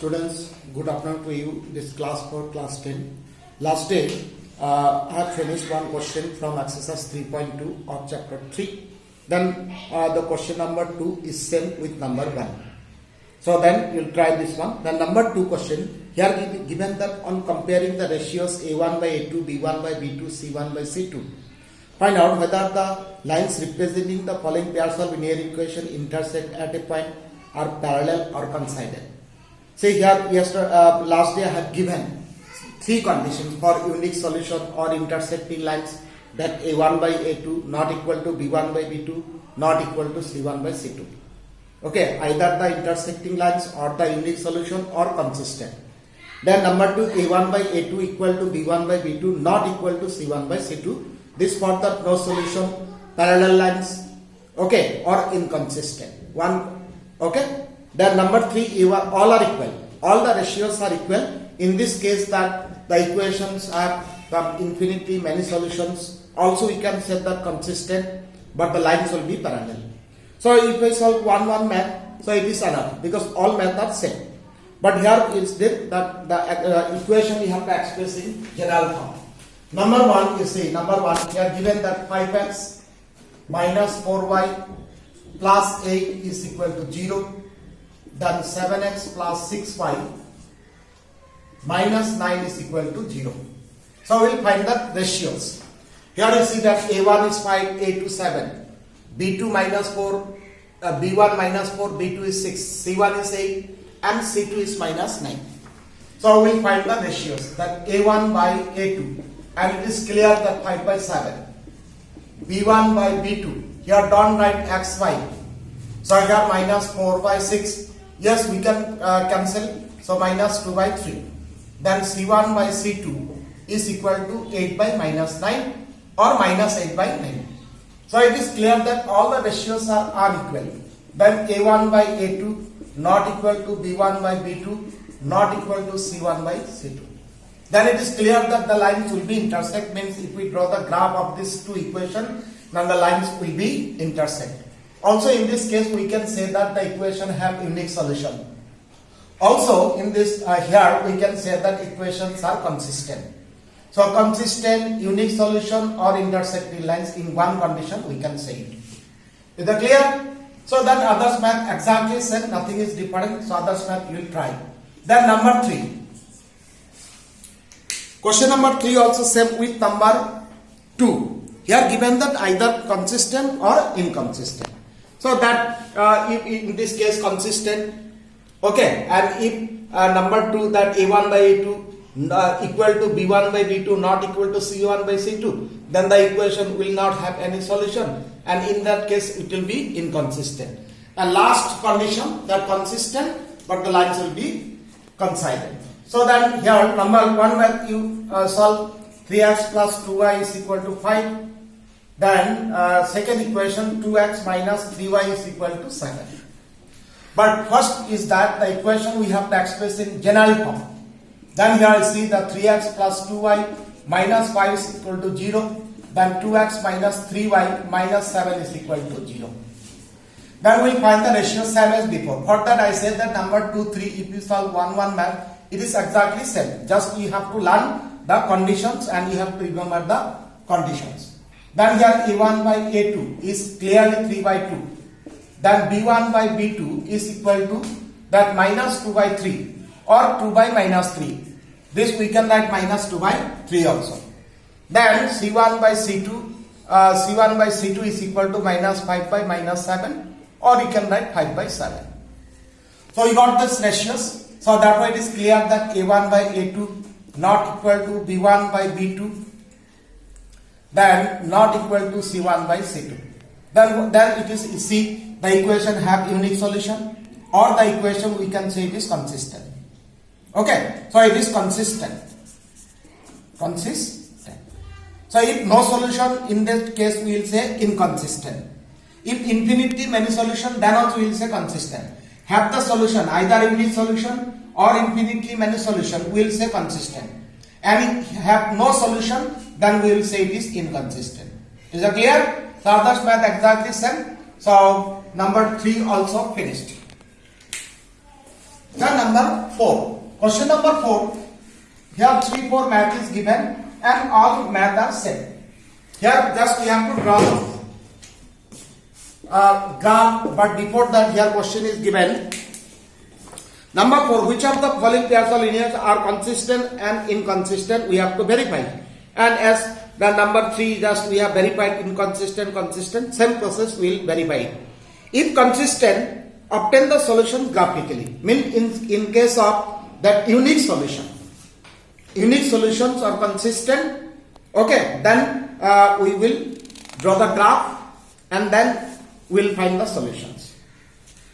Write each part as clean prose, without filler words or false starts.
Students, good afternoon to you. This class for class 10. Last day, I have finished one question from exercise 3.2 of chapter 3. Then the question number 2 is same with number 1. So then you'll try this one. The number 2 question, here given that on comparing the ratios A1 by A2, B1 by B2, C1 by C2, find out whether the lines representing the following pairs of linear equation intersect at a point, are parallel or coincident. See here, last day I have given 3 conditions for unique solution or intersecting lines, that A1 by A2 not equal to B1 by B2 not equal to C1 by C2. Okay, either the intersecting lines or the unique solution or consistent. Then number 2, A1 by A2 equal to B1 by B2 not equal to C1 by C2. This for the no solution, parallel lines, okay, or inconsistent. Okay. Then number 3, all are equal. All the ratios are equal. In this case, that the equations are from infinity, many solutions. Also, we can say that consistent, but the lines will be parallel. So, if we solve one math, so it is enough because all math are same. But here is that the equation we have to express in general form. Number 1, you see, number 1, we are given that 5x minus 4y plus 8 is equal to 0. Then 7x plus 6y minus 9 is equal to 0. So we will find the ratios. Here you see that A1 is 5, A2 7, B2 minus 4, B1 minus 4, B2 is 6, C1 is 8 and C2 is minus 9. So we will find the ratios, that A1 by A2, and it is clear that 5 by 7, B1 by B2, here don't write x, y. So here minus 4 by 6. Yes, we can cancel. So minus 2 by 3. Then C1 by C2 is equal to 8 by minus 9 or minus 8 by 9. So it is clear that all the ratios are unequal. Then A1 by A2 not equal to B1 by B2 not equal to C1 by C2. Then it is clear that the lines will be intersect, means if we draw the graph of these two equations, then the lines will be intersect. Also in this case we can say that the equation have unique solution. Also in this here we can say that equations are consistent. So consistent, unique solution or intersecting lines, in one condition we can say it. Is that clear? So then others math exactly same, nothing is different. So others math you will try. Then number 3. Question number 3 also same with number 2. Here given that either consistent or inconsistent. So that if in this case consistent, okay, and if number 2, that A1 by A2 equal to B1 by B2 not equal to C1 by C2, then the equation will not have any solution, and in that case it will be inconsistent. And last condition, that consistent but the lines will be coincident. So then here number 1 when you solve 3x plus 2y is equal to 5. Then second equation 2x minus 3y is equal to 7. But first is that the equation we have to express in general form. Then here I see the 3x plus 2y minus 5 is equal to 0. Then 2x minus 3y minus 7 is equal to 0. Then we find the ratio same as before. For that I said that number 2, 3, if you solve 1 math, it is exactly same. Just you have to learn the conditions and you have to remember the conditions. Then here A1 by A2 is clearly 3 by 2. Then B1 by B2 is equal to that minus 2 by 3 or 2 by minus 3. This we can write minus 2 by 3 also. Then C1 by C2 is equal to minus 5 by minus 7, or you can write 5 by 7. So you got this ratios. So that way it is clear that A1 by A2 not equal to B1 by B2. Then not equal to C1 by C2. Then it is, see, the equation have unique solution, or the equation we can say it is consistent. Okay, so it is consistent. Consistent. So if no solution, in that case we will say inconsistent. If infinity many solution, then also we will say consistent. Have the solution, either unique solution or infinitely many solution, we will say consistent. And if have no solution, then we will say it is inconsistent. Is that clear? So others math exactly same. So number 3 also finished. Then number 4. Question number 4. Here 3, 4 math is given and all math are same. Here just we have to draw the graph, but before that here question is given. Number 4, which of the following pairs of linears are consistent and inconsistent? We have to verify. And as the number 3, just we have verified inconsistent, consistent, same process we will verify. If consistent, obtain the solution graphically. Mean in case of that unique solution. Unique solutions are consistent. Okay, then we will draw the graph and then we will find the solutions.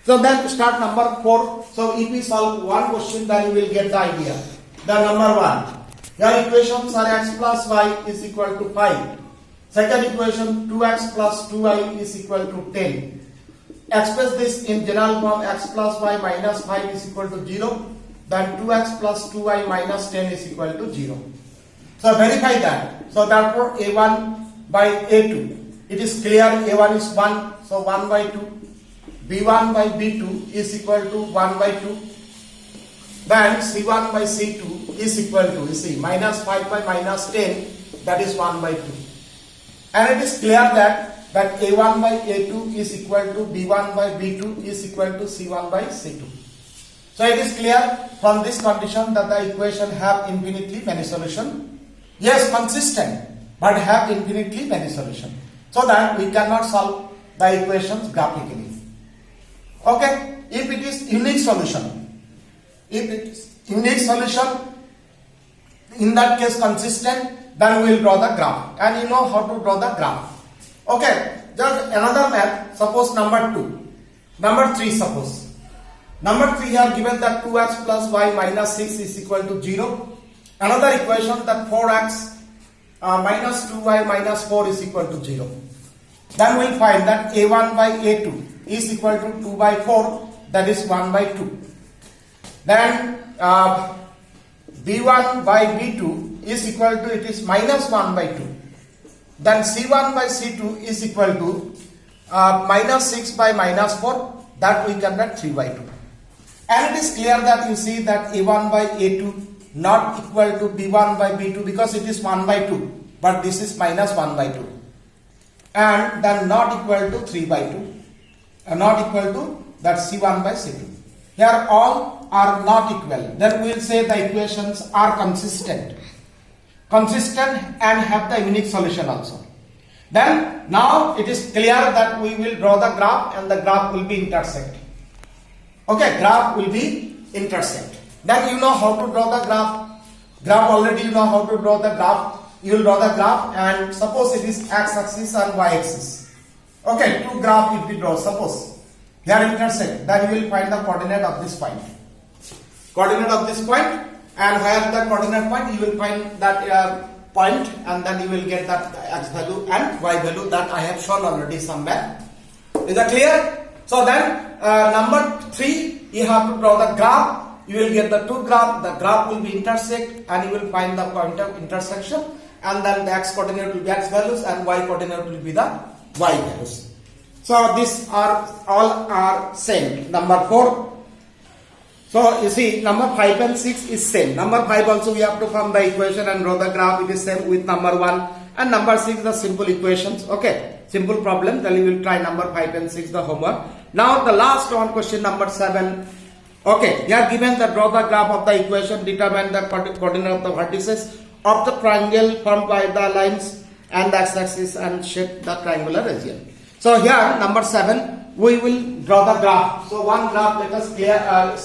So then start number 4. So if we solve one question, then we will get the idea. The number 1. Your equations are x plus y is equal to 5. Second equation 2x plus 2y is equal to 10. Express this in general form, x plus y minus 5 is equal to 0. Then 2x plus 2y minus 10 is equal to 0. So verify that. So therefore a1 by a2. It is clear a1 is 1. So 1 by 2. b1 by b2 is equal to 1 by 2. Then c1 by c2 is equal to, you see, minus 5 by minus 10, that is 1 by 2. And it is clear that a1 by a2 is equal to b1 by b2 is equal to c1 by c2. So it is clear from this condition that the equation have infinitely many solutions. Yes, consistent, but have infinitely many solutions. So that we cannot solve the equations graphically. Okay, if it is unique solution, in that case consistent, then we will draw the graph, and you know how to draw the graph. Okay, just another math. Suppose number 2, number 3. Suppose number 3 here given that 2x plus y minus 6 is equal to 0. Another equation that 4x minus 2y minus 4 is equal to 0. Then we will find that a1 by a2 is equal to 2 by 4, that is 1 by 2. Then b1 by b2 is equal to, it is minus 1 by 2. Then c1 by c2 is equal to minus 6 by minus 4, that we can get 3 by 2. And it is clear that you see that a1 by a2 not equal to b1 by b2 because it is 1 by 2, but this is minus 1 by 2. And then not equal to 3 by 2, and not equal to that c1 by c2. Here all are not equal. Then we will say the equations are consistent. Consistent and have the unique solution also. Then now it is clear that we will draw the graph and the graph will be intersect. Okay, graph will be intersect. Then you know how to draw the graph. Graph already you know how to draw the graph. You will draw the graph and suppose it is x-axis and y-axis. Okay, two graph if we draw, suppose they are intersect, then you will find the coordinate of this point. Coordinate of this point, and where the coordinate point, you will find that point, and then you will get that x value and y value that I have shown already somewhere. Is that clear? So then number 3, you have to draw the graph. You will get the two graph. The graph will be intersect, and you will find the point of intersection, and then the x coordinate will be x values and y coordinate will be the y values. So these are all are same. Number 4. So you see number 5 and 6 is same. Number 5 also we have to form the equation and draw the graph. It is same with number 1, and number 6 the simple equations. Okay, simple problem. Then we will try number 5 and 6 the homework. Now the last one, question number 7. Okay, they are given the draw the graph of the equation, determine the coordinate of the vertices of the triangle formed by the lines and the x-axis and shape the triangular region. So here number 7, we will draw the graph. So one graph, let us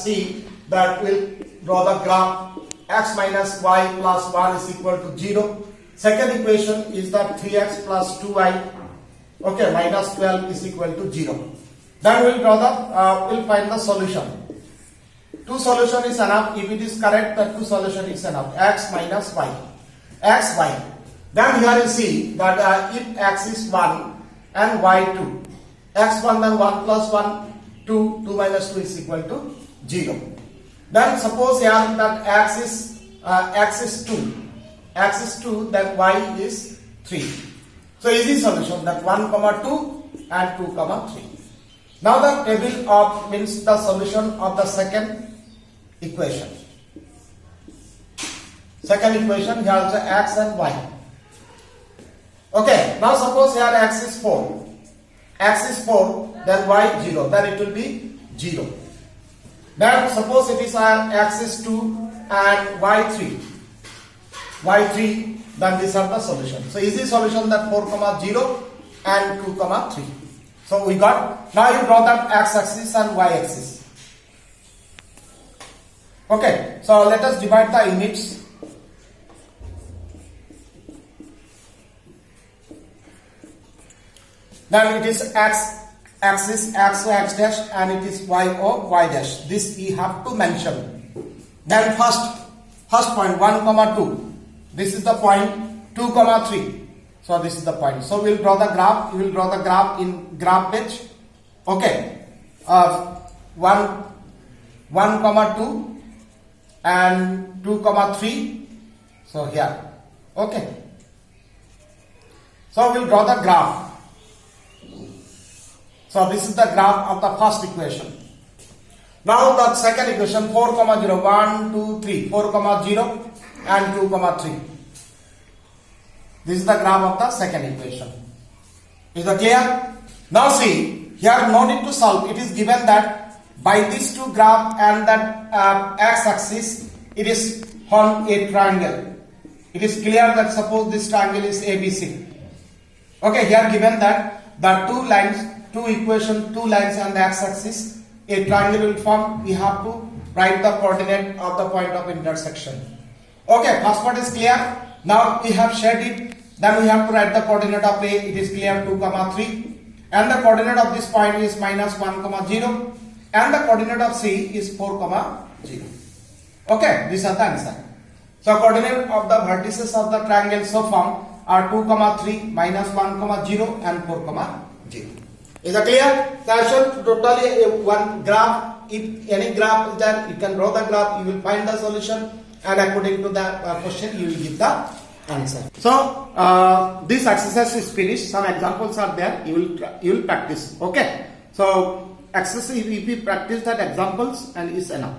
see that we'll draw the graph. X minus y plus 1 is equal to 0. Second equation is that 3x plus 2y, okay, minus 12 is equal to 0. Then we'll draw the, we'll find the solution. Two solution is enough. If it is correct, the two solution is enough. X minus y, x, y. Then here you see that if x is 1 and y 2, x1 then 1 plus 1, 2, 2 minus 2 is equal to 0. Then suppose here that x is 2, then y is 3. So easy solution, that 1 comma 2 and 2 comma 3. Now the table of means the solution of the second equation. Second equation, here also x and y. Okay, now suppose here x is 4. X is 4, then y 0, then it will be 0. Then suppose it is x is 2 and y 3. Y 3, then these are the solution. So easy solution, that 4, 0 and 2, 3. So we got, now you draw that x axis and y axis. Okay, so let us divide the units. Then it is x axis, x dash, and it is y dash. This we have to mention. Then first point 1, 2. This is the point 2, 3. So this is the point. So we'll draw the graph. You will draw the graph in graph page. Okay. 1, 2 and 2, 3. So here. Okay. So we'll draw the graph. So this is the graph of the first equation. Now the second equation 4, 0. 1, 2, 3. 4, 0 and 2, 3. This is the graph of the second equation. Is that clear? Now see, here no need to solve. It is given that by these two graph and that x-axis, it is on a triangle. It is clear that suppose this triangle is ABC. Okay, here given that the two lines, two equation, two lines on the x-axis, a triangle will form. We have to write the coordinate of the point of intersection. Okay, first part is clear. Now we have shared it. Then we have to write the coordinate of A. It is clear 2, 3. And the coordinate of this point is minus 1, 0. And the coordinate of C is 4, 0. Okay, these are the answer. So coordinate of the vertices of the triangle so formed are 2, 3, minus 1, 0 and 4, 0. Is that clear? So I should totally one graph. If any graph is there, you can draw the graph. You will find the solution, and according to the question, you will give the answer. So this exercise is finished. Some examples are there. You will practice. Okay. So exercise, if you practice that examples, and is enough.